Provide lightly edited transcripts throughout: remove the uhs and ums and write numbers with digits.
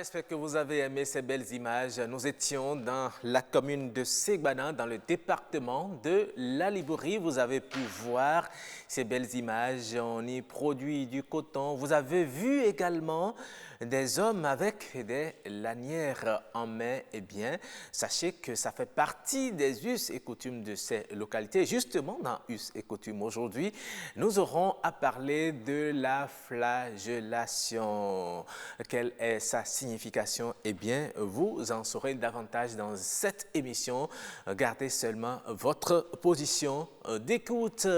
j'espère que vous avez aimé ces belles images. Nous étions dans la commune de Segbana, dans le département de la Libourie. Vous avez pu voir ces belles images. On y produit du coton. Vous avez vu également des hommes avec des lanières en main. Eh bien, sachez que ça fait partie des us et coutumes de ces localités. Justement, dans us et coutumes aujourd'hui, nous aurons à parler de la flagellation. Quelle est sa signification? Eh bien, vous en saurez davantage dans cette émission. Gardez seulement votre position d'écoute.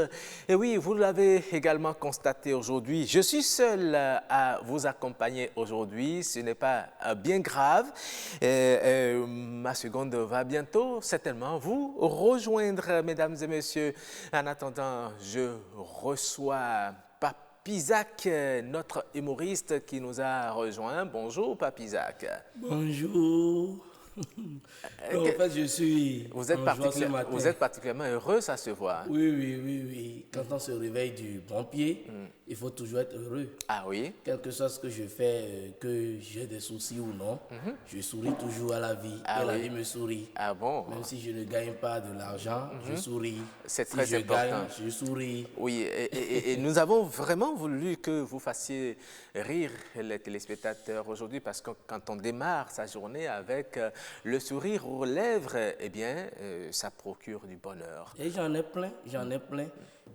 Et oui, vous l'avez également constaté aujourd'hui, je suis seul à vous accompagner aujourd'hui. Ce n'est pas bien grave. Ma seconde va bientôt certainement vous rejoindre, mesdames et messieurs. En attendant, je reçois Papi-Zach, notre humoriste qui nous a rejoint. Bonjour Papi-Zach. Bonjour. En fait, je suis Vous êtes particulièrement heureux, ça se voit. Oui. Quand on se réveille du bon pied, il faut toujours être heureux. Ah oui? Quel que soit ce que je fais, que j'ai des soucis ou non, je souris toujours à la vie. Et la vie me sourit. Ah bon? Même si je ne gagne pas de l'argent, je souris. C'est si très je important. gagne, je souris. Oui, et nous avons vraiment voulu que vous fassiez rire les téléspectateurs aujourd'hui parce que quand on démarre sa journée avec le sourire aux lèvres, eh bien, ça procure du bonheur. Et j'en ai plein.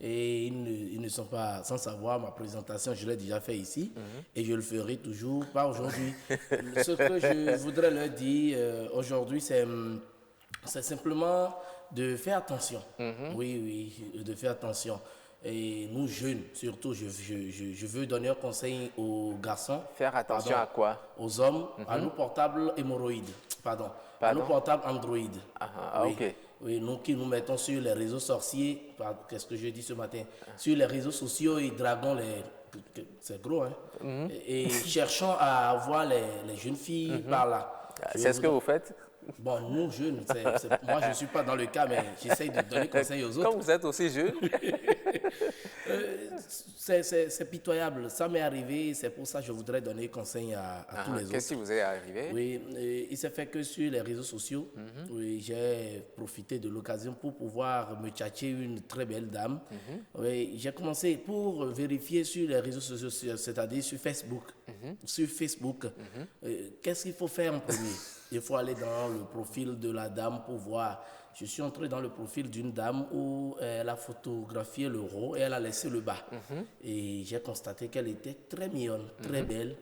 Et ils ne sont pas sans savoir ma présentation, je l'ai déjà fait ici et je le ferai toujours, pas aujourd'hui. Ce que je voudrais leur dire aujourd'hui, c'est simplement de faire attention. Oui, de faire attention. Et nous jeunes, surtout, je veux donner un conseil aux garçons. Faire attention à quoi? Aux hommes, à nos portables hémorroïdes. À nos portables Android. Oui. Ok. Oui, nous qui nous mettons sur les réseaux sorciers, qu'est-ce que je dis ce matin, sur les réseaux sociaux et draguons c'est gros, hein, et cherchons à avoir les jeunes filles par là. C'est ce que vous faites? Bon, nous jeunes, moi je ne suis pas dans le cas, mais j'essaye de donner conseil aux autres. Quand vous êtes aussi jeune? C'est pitoyable, ça m'est arrivé, c'est pour ça que je voudrais donner conseil à tous les autres. Qu'est-ce qui vous est arrivé? Oui, il s'est fait que sur les réseaux sociaux, oui, j'ai profité de l'occasion pour pouvoir me tchatcher une très belle dame. Oui, j'ai commencé pour vérifier sur les réseaux sociaux, c'est-à-dire sur Facebook. Qu'est-ce qu'il faut faire en premier? Il faut aller dans le profil de la dame pour voir. Je suis entré dans le profil d'une dame où elle a photographié le haut et elle a laissé le bas. Et j'ai constaté qu'elle était très mignonne, très belle,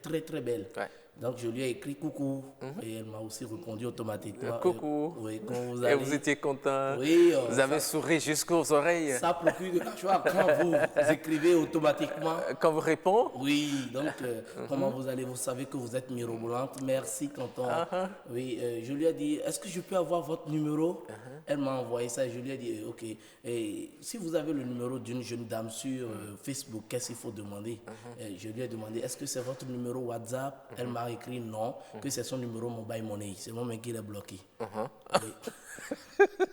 très belle. Ouais. Donc je lui ai écrit coucou et elle m'a aussi répondu automatiquement. Coucou. Oui, quand et vous étiez content. Oui. Vous avez souri jusqu'aux oreilles. Ça procure de la joie quand vous écrivez automatiquement. Quand vous répondez. Oui, donc comment vous allez? Vous savez que vous êtes mirobolante. Merci tonton. Oui, je lui ai dit, est-ce que je peux avoir votre numéro? Elle m'a envoyé ça et je lui ai dit, ok. Et si vous avez le numéro d'une jeune dame sur Facebook, qu'est-ce qu'il faut demander? Je lui ai demandé, est-ce que c'est votre numéro WhatsApp? Elle m'a écrit non, que c'est son numéro mobile money. C'est moi-même qui l'ai bloqué.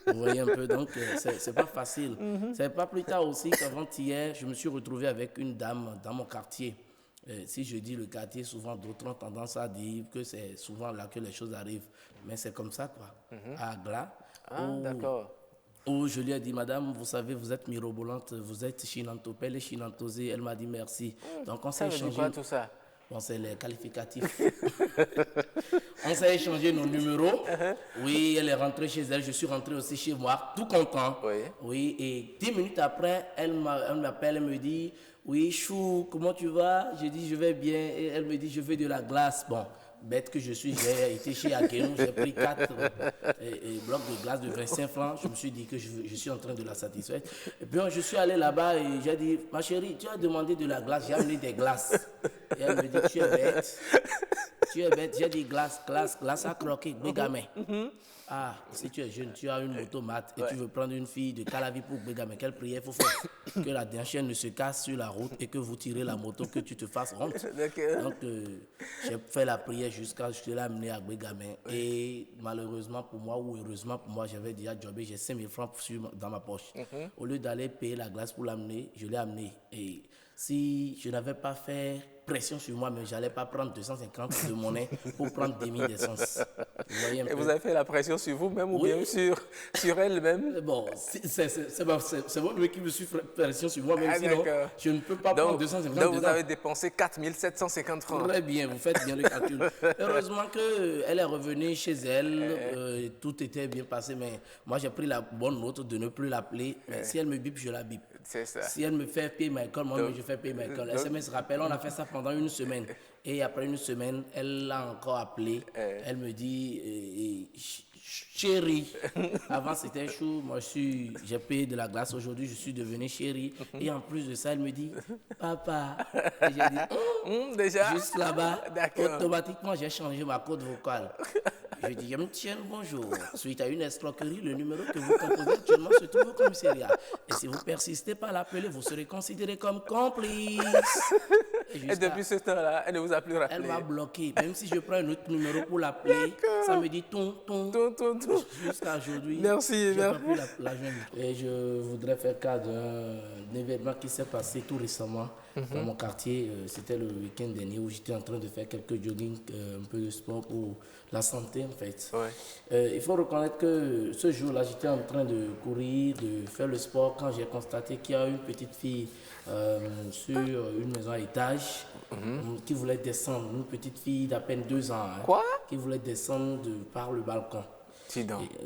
Vous voyez un peu, donc c'est pas facile. C'est pas plus tard aussi qu'avant-hier, je me suis retrouvé avec une dame dans mon quartier. Si je dis le quartier, souvent d'autres ont tendance à dire que c'est souvent là que les choses arrivent. Mais c'est comme ça, quoi. À Agla. D'accord. Où je lui ai dit, madame, vous savez, vous êtes mirobolante, vous êtes chinantopelle et chinantosée. Elle m'a dit merci. Donc on s'est échangé. Ça veut dire quoi tout ça? Bon, c'est les qualificatifs. On s'est échangé nos numéros. Oui, elle est rentrée chez elle, je suis rentré aussi chez moi, tout content. Oui, et 10 minutes après, elle m'appelle, elle me dit, oui, Chou, comment tu vas? Je dis, je vais bien. Et elle me dit, je veux de la glace. Bon, bête que je suis, j'ai été chez Akenou, j'ai pris 4 blocs de glace de 25 francs. Je me suis dit que je suis en train de la satisfaire. Et puis je suis allé là-bas et j'ai dit, ma chérie, tu as demandé de la glace, j'ai amené des glaces. Et elle me dit, tu es bête. Tu es bête, j'ai dit glace à croquer, bégamin. ah, si tu es jeune, tu as une automate et tu veux prendre une fille de Calavi pour Béga, mais quelle prière il faut faire? Que la dernière ne se casse sur la route et que vous tirez la moto, que tu te fasses honte. Donc, j'ai fait la prière jusqu'à ce que je l'ai amené à Bégamin. Et malheureusement pour moi, ou heureusement pour moi, j'avais déjà jobé, j'ai 5 000 francs dans ma poche. Au lieu d'aller payer la glace pour l'amener, je l'ai amené. Et si je n'avais pas fait pression sur moi, mais je n'allais pas prendre 250 de monnaie pour prendre 10 000 d'essence. Et vous avez fait la pression sur vous-même ou bien sur elle-même? Bon, c'est moi qui me suis fait pression sur moi-même, sinon je ne peux pas prendre 250. Donc vous avez dépensé 4 750 francs. Très bien, vous faites bien le calcul. Heureusement qu'elle est revenue chez elle, tout était bien passé, mais moi j'ai pris la bonne note de ne plus l'appeler. Si elle me bip, je la bip. C'est ça. Si elle me fait payer ma école, moi je fais payer ma école. SMS rappel, on a fait ça pendant une semaine. Et après une semaine, elle l'a encore appelé. Elle me dit, chérie. Avant c'était chou, moi j'ai payé de la glace. Aujourd'hui, je suis devenue chérie. Et en plus de ça, elle me dit, papa. Et j'ai dit, déjà? Juste là-bas, automatiquement, j'ai changé ma code vocale. Je dis, tiens, bonjour. Suite à une escroquerie, le numéro que vous composez actuellement se trouve au commissariat. Et si vous persistez pas à l'appeler, vous serez considéré comme complice. Et depuis ce temps-là, elle ne vous a plus rappelé? Elle m'a bloqué. Même si je prends un autre numéro pour l'appeler, ça me dit ton. Jusqu'à aujourd'hui, merci. Pas pu la joindre. Et je voudrais faire cas d'un événement qui s'est passé tout récemment dans mon quartier. C'était le week-end dernier où j'étais en train de faire quelques jogging, un peu de sport pour la santé en fait. Il faut reconnaître que ce jour-là, j'étais en train de courir, de faire le sport quand j'ai constaté qu'il y a une petite fille sur une maison à étage qui voulait descendre, une petite fille d'à peine 2 ans. Quoi? Qui voulait descendre par le balcon.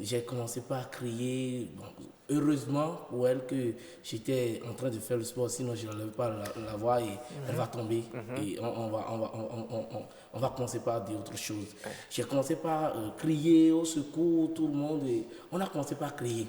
J'ai commencé par crier. Bon, heureusement pour elle que j'étais en train de faire le sport, sinon je n'allais pas la voir et elle va tomber. Et on va commencer par dire autre chose. J'ai commencé par crier au secours, tout le monde. Et on a commencé par crier.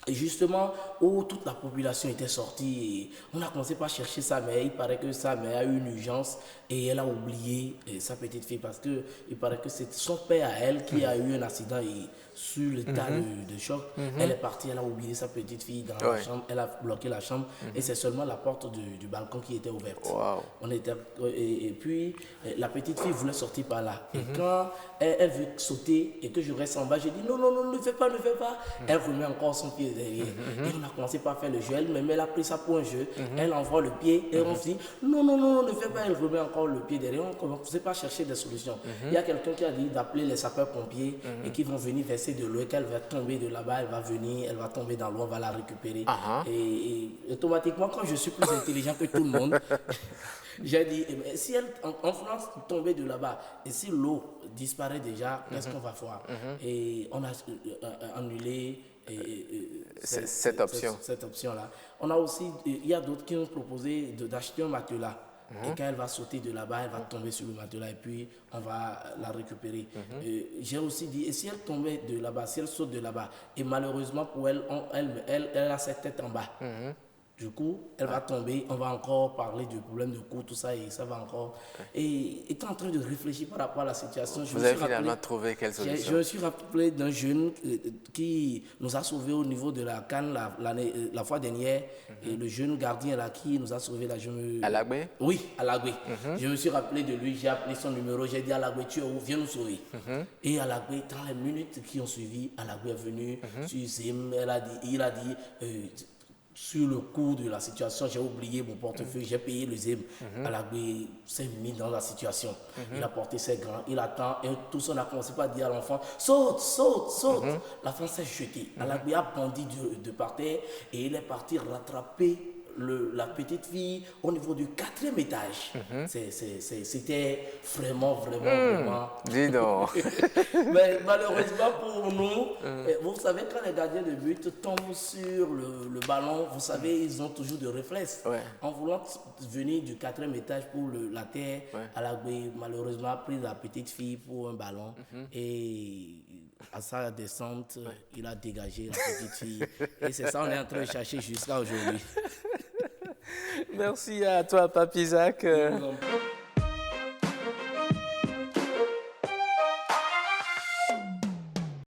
Et justement, où toute la population était sortie, et on a commencé par chercher sa mère. Il paraît que sa mère a eu une urgence et elle a oublié sa petite fille parce qu'il paraît que c'est son père à elle qui a eu un accident et sur l'état de choc, elle est partie, elle a oublié sa petite fille dans la chambre, elle a bloqué la chambre et c'est seulement la porte du balcon qui était ouverte. Et puis, la petite fille voulait sortir par là. Et quand elle veut sauter et que je reste en bas, j'ai dit non, ne fais pas. Elle remet encore son pied derrière. Et on a commencé par faire le jeu, elle a pris ça pour un jeu, elle envoie le pied et on se dit non, ne fais pas, elle remet encore le pied derrière. On ne commençait pas à chercher des solutions. Il y a quelqu'un qui a dit d'appeler les sapeurs-pompiers et qui vont venir verser de l'eau et qu'elle va tomber de là-bas, elle va venir, elle va tomber dans l'eau, on va la récupérer. Et automatiquement, quand je suis plus intelligent que tout le monde, j'ai dit, si elle, en voulant tomber de là-bas, et si l'eau disparaît déjà, qu'est-ce qu'on va faire? Et on a annulé cette option. Cette option-là. On a aussi, il y a d'autres qui ont proposé d'acheter un matelas. Et quand elle va sauter de là-bas, elle va tomber sur le matelas et puis on va la récupérer. J'ai aussi dit, et si elle tombait de là-bas, si elle saute de là-bas, et malheureusement pour elle, elle a sa tête en bas. Du coup, elle va tomber, on va encore parler du problème de cou, tout ça, et ça va encore. Et étant en train de réfléchir par rapport à la situation, vous avez finalement trouvé quelle solution? Je me suis rappelé d'un jeune qui nous a sauvés au niveau de la Cannes la fois dernière. Et le jeune gardien là qui nous a sauvés là, À Lagoué? Oui, à Lagoué. Je me suis rappelé de lui, j'ai appelé son numéro, j'ai dit à Lagoué, tu es où? Viens nous sauver. Et à Lagoué, dans les minutes qui ont suivi, à Lagoué est venu sur Zim, il a dit sur le cours de la situation, j'ai oublié mon portefeuille, j'ai payé le ZEM. Alagoué s'est mis dans la situation. Il a porté ses gants, il attend et tout ça, on a commencé par dire à l'enfant, saute. L'enfant s'est jeté. Alagoué a bondi de par terre et il est parti rattraper la petite fille au niveau du 4e étage. C'était vraiment. Dis donc. Mais malheureusement pour nous, vous savez, quand les gardiens de but tombent sur le ballon, vous savez, ils ont toujours de réflexes. En voulant venir du 4e étage pour la terre, Alagoué malheureusement a pris la petite fille pour un ballon et à sa descente, il a dégagé la petite fille. Et c'est ça, on est en train de chercher jusqu'à aujourd'hui. Merci à toi, Papi Zach.